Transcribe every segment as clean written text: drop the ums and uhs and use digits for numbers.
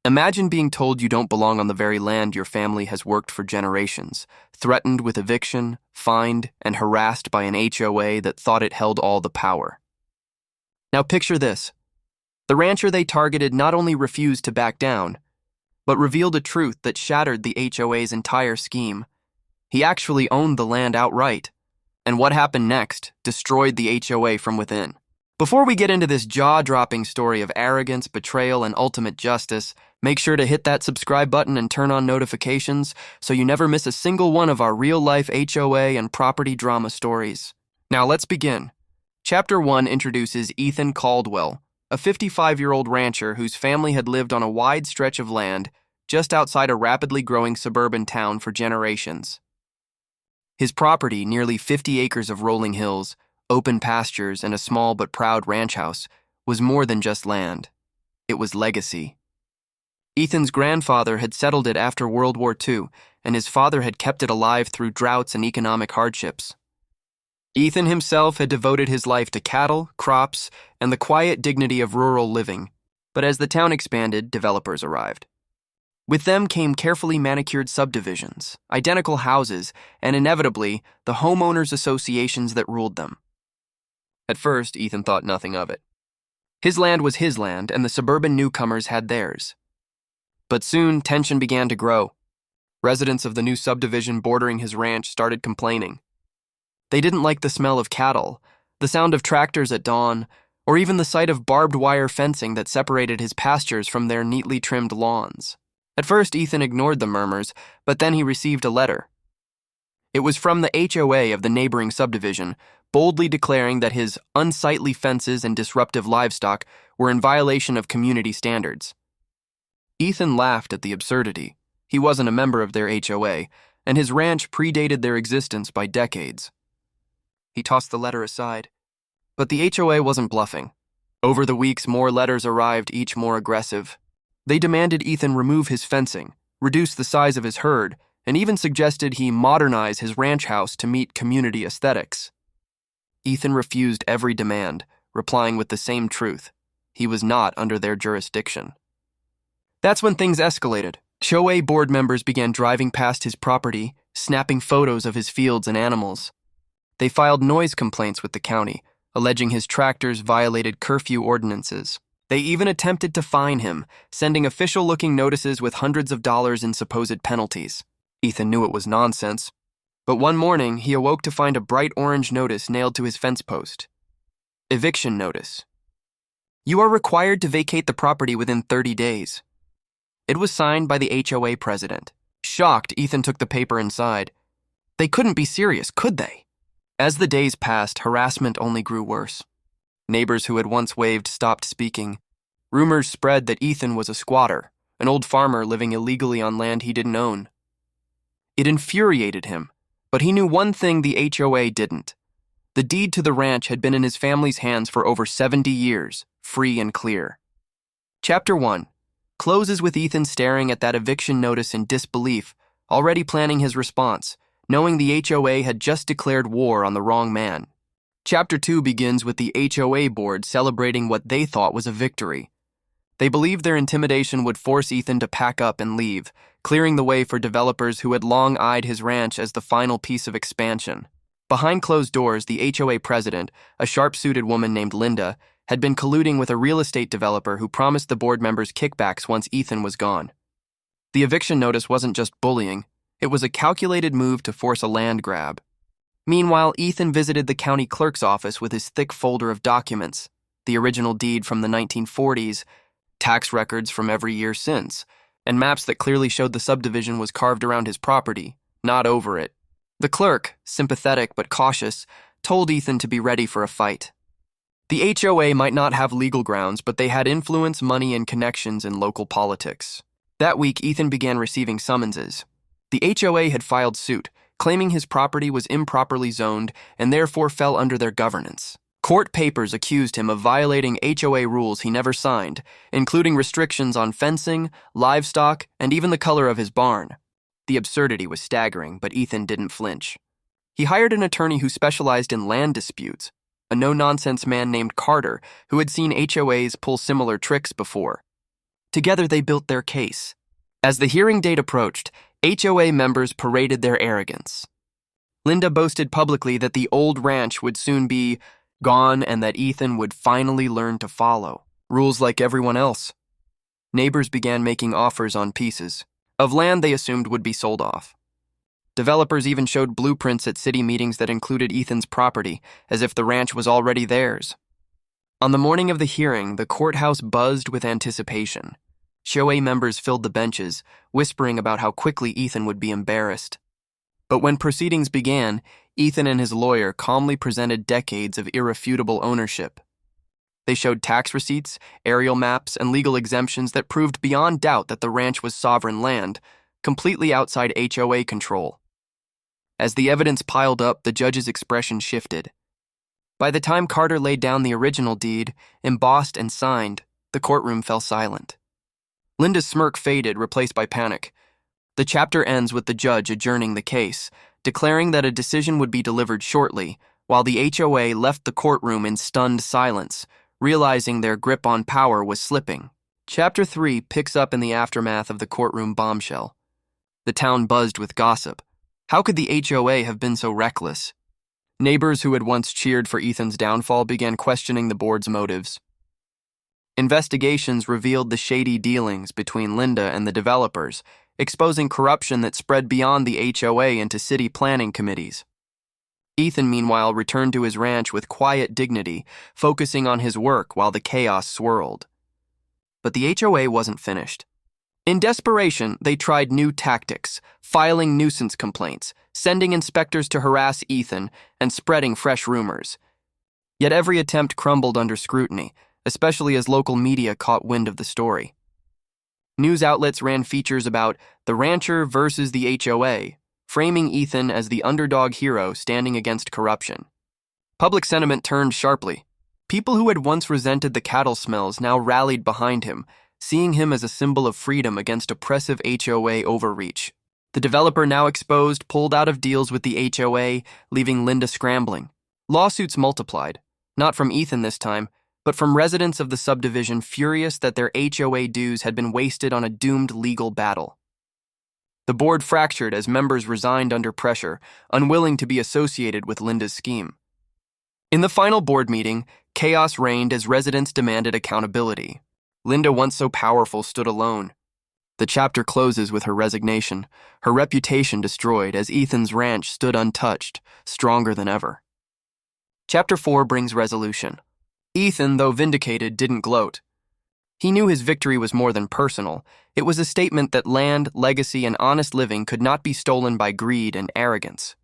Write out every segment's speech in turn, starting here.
Imagine being told you don't belong on the very land your family has worked for generations, threatened with eviction, fined, and harassed by an HOA that thought it held all the power. Now picture this. The rancher they targeted not only refused to back down, but revealed a truth that shattered the HOA's entire scheme. He actually owned the land outright, and what happened next destroyed the HOA from within. Before we get into this jaw-dropping story of arrogance, betrayal, and ultimate justice, make sure to hit that subscribe button and turn on notifications so you never miss a single one of our real-life HOA and property drama stories. Now let's begin. Chapter 1 introduces Ethan Caldwell, a 55-year-old rancher whose family had lived on a wide stretch of land just outside a rapidly growing suburban town for generations. His property, nearly 50 acres of rolling hills, open pastures, and a small but proud ranch house, was more than just land. It was legacy. Ethan's grandfather had settled it after World War II, and his father had kept it alive through droughts and economic hardships. Ethan himself had devoted his life to cattle, crops, and the quiet dignity of rural living, but as the town expanded, developers arrived. With them came carefully manicured subdivisions, identical houses, and inevitably, the homeowners' associations that ruled them. At first, Ethan thought nothing of it. His land was his land, and the suburban newcomers had theirs. But soon, tension began to grow. Residents of the new subdivision bordering his ranch started complaining. They didn't like the smell of cattle, the sound of tractors at dawn, or even the sight of barbed wire fencing that separated his pastures from their neatly trimmed lawns. At first, Ethan ignored the murmurs, but then he received a letter. It was from the HOA of the neighboring subdivision, boldly declaring that his unsightly fences and disruptive livestock were in violation of community standards. Ethan laughed at the absurdity. He wasn't a member of their HOA, and his ranch predated their existence by decades. He tossed the letter aside. But the HOA wasn't bluffing. Over the weeks, more letters arrived, each more aggressive. They demanded Ethan remove his fencing, reduce the size of his herd, and even suggested he modernize his ranch house to meet community aesthetics. Ethan refused every demand, replying with the same truth. He was not under their jurisdiction. That's when things escalated. HOA board members began driving past his property, snapping photos of his fields and animals. They filed noise complaints with the county, alleging his tractors violated curfew ordinances. They even attempted to fine him, sending official-looking notices with hundreds of dollars in supposed penalties. Ethan knew it was nonsense. But one morning, he awoke to find a bright orange notice nailed to his fence post. Eviction notice. You are required to vacate the property within 30 days. It was signed by the HOA president. Shocked, Ethan took the paper inside. They couldn't be serious, could they? As the days passed, harassment only grew worse. Neighbors who had once waved stopped speaking. Rumors spread that Ethan was a squatter, an old farmer living illegally on land he didn't own. It infuriated him, but he knew one thing the HOA didn't. The deed to the ranch had been in his family's hands for over 70 years, free and clear. Chapter 1 closes with Ethan staring at that eviction notice in disbelief, already planning his response, knowing the HOA had just declared war on the wrong man. Chapter 2 begins with the HOA board celebrating what they thought was a victory. They believed their intimidation would force Ethan to pack up and leave, clearing the way for developers who had long eyed his ranch as the final piece of expansion. Behind closed doors, the HOA president, a sharp-suited woman named Linda, had been colluding with a real estate developer who promised the board members kickbacks once Ethan was gone. The eviction notice wasn't just bullying, it was a calculated move to force a land grab. Meanwhile, Ethan visited the county clerk's office with his thick folder of documents, the original deed from the 1940s, tax records from every year since, and maps that clearly showed the subdivision was carved around his property, not over it. The clerk, sympathetic but cautious, told Ethan to be ready for a fight. The HOA might not have legal grounds, but they had influence, money, and connections in local politics. That week, Ethan began receiving summonses. The HOA had filed suit, claiming his property was improperly zoned and therefore fell under their governance. Court papers accused him of violating HOA rules he never signed, including restrictions on fencing, livestock, and even the color of his barn. The absurdity was staggering, but Ethan didn't flinch. He hired an attorney who specialized in land disputes, a no-nonsense man named Carter who had seen HOAs pull similar tricks before. Together they built their case. As the hearing date approached, HOA members paraded their arrogance. Linda boasted publicly that the old ranch would soon be gone and that Ethan would finally learn to follow rules like everyone else. Neighbors began making offers on pieces of land they assumed would be sold off. Developers even showed blueprints at city meetings that included Ethan's property, as if the ranch was already theirs. On the morning of the hearing, the courthouse buzzed with anticipation. HOA members filled the benches, whispering about how quickly Ethan would be embarrassed. But when proceedings began, Ethan and his lawyer calmly presented decades of irrefutable ownership. They showed tax receipts, aerial maps, and legal exemptions that proved beyond doubt that the ranch was sovereign land, completely outside HOA control. As the evidence piled up, the judge's expression shifted. By the time Carter laid down the original deed, embossed and signed, the courtroom fell silent. Linda's smirk faded, replaced by panic. The chapter ends with the judge adjourning the case, declaring that a decision would be delivered shortly, while the HOA left the courtroom in stunned silence, realizing their grip on power was slipping. Chapter 3 picks up in the aftermath of the courtroom bombshell. The town buzzed with gossip. How could the HOA have been so reckless? Neighbors who had once cheered for Ethan's downfall began questioning the board's motives. Investigations revealed the shady dealings between Linda and the developers, exposing corruption that spread beyond the HOA into city planning committees. Ethan, meanwhile, returned to his ranch with quiet dignity, focusing on his work while the chaos swirled. But the HOA wasn't finished. In desperation, they tried new tactics, filing nuisance complaints, sending inspectors to harass Ethan, and spreading fresh rumors. Yet every attempt crumbled under scrutiny, especially as local media caught wind of the story. News outlets ran features about the rancher versus the HOA, framing Ethan as the underdog hero standing against corruption. Public sentiment turned sharply. People who had once resented the cattle smells now rallied behind him, seeing him as a symbol of freedom against oppressive HOA overreach. The developer, now exposed, pulled out of deals with the HOA, leaving Linda scrambling. Lawsuits multiplied, not from Ethan this time, but from residents of the subdivision furious that their HOA dues had been wasted on a doomed legal battle. The board fractured as members resigned under pressure, unwilling to be associated with Linda's scheme. In the final board meeting, chaos reigned as residents demanded accountability. Linda, once so powerful, stood alone. The chapter closes with her resignation, her reputation destroyed as Ethan's ranch stood untouched, stronger than ever. Chapter 4 brings resolution. Ethan, though vindicated, didn't gloat. He knew his victory was more than personal. It was a statement that land, legacy, and honest living could not be stolen by greed and arrogance.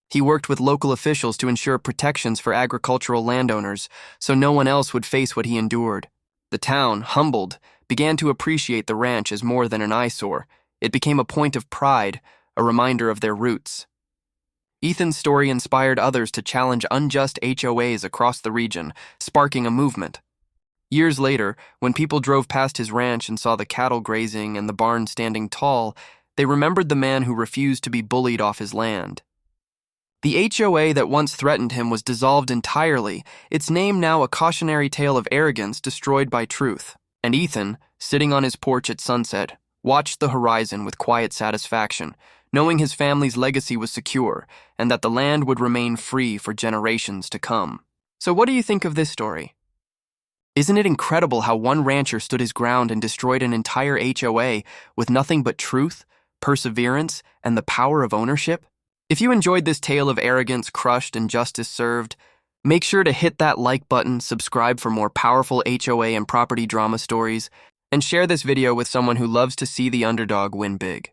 He worked with local officials to ensure protections for agricultural landowners so no one else would face what he endured. The town, humbled, began to appreciate the ranch as more than an eyesore. It became a point of pride, a reminder of their roots. Ethan's story inspired others to challenge unjust HOAs across the region, sparking a movement. Years later, when people drove past his ranch and saw the cattle grazing and the barn standing tall, they remembered the man who refused to be bullied off his land. The HOA that once threatened him was dissolved entirely, its name now a cautionary tale of arrogance destroyed by truth. And Ethan, sitting on his porch at sunset, watched the horizon with quiet satisfaction, knowing his family's legacy was secure and that the land would remain free for generations to come. So what do you think of this story? Isn't it incredible how one rancher stood his ground and destroyed an entire HOA with nothing but truth, perseverance, and the power of ownership? If you enjoyed this tale of arrogance crushed and justice served, make sure to hit that like button, subscribe for more powerful HOA and property drama stories, and share this video with someone who loves to see the underdog win big.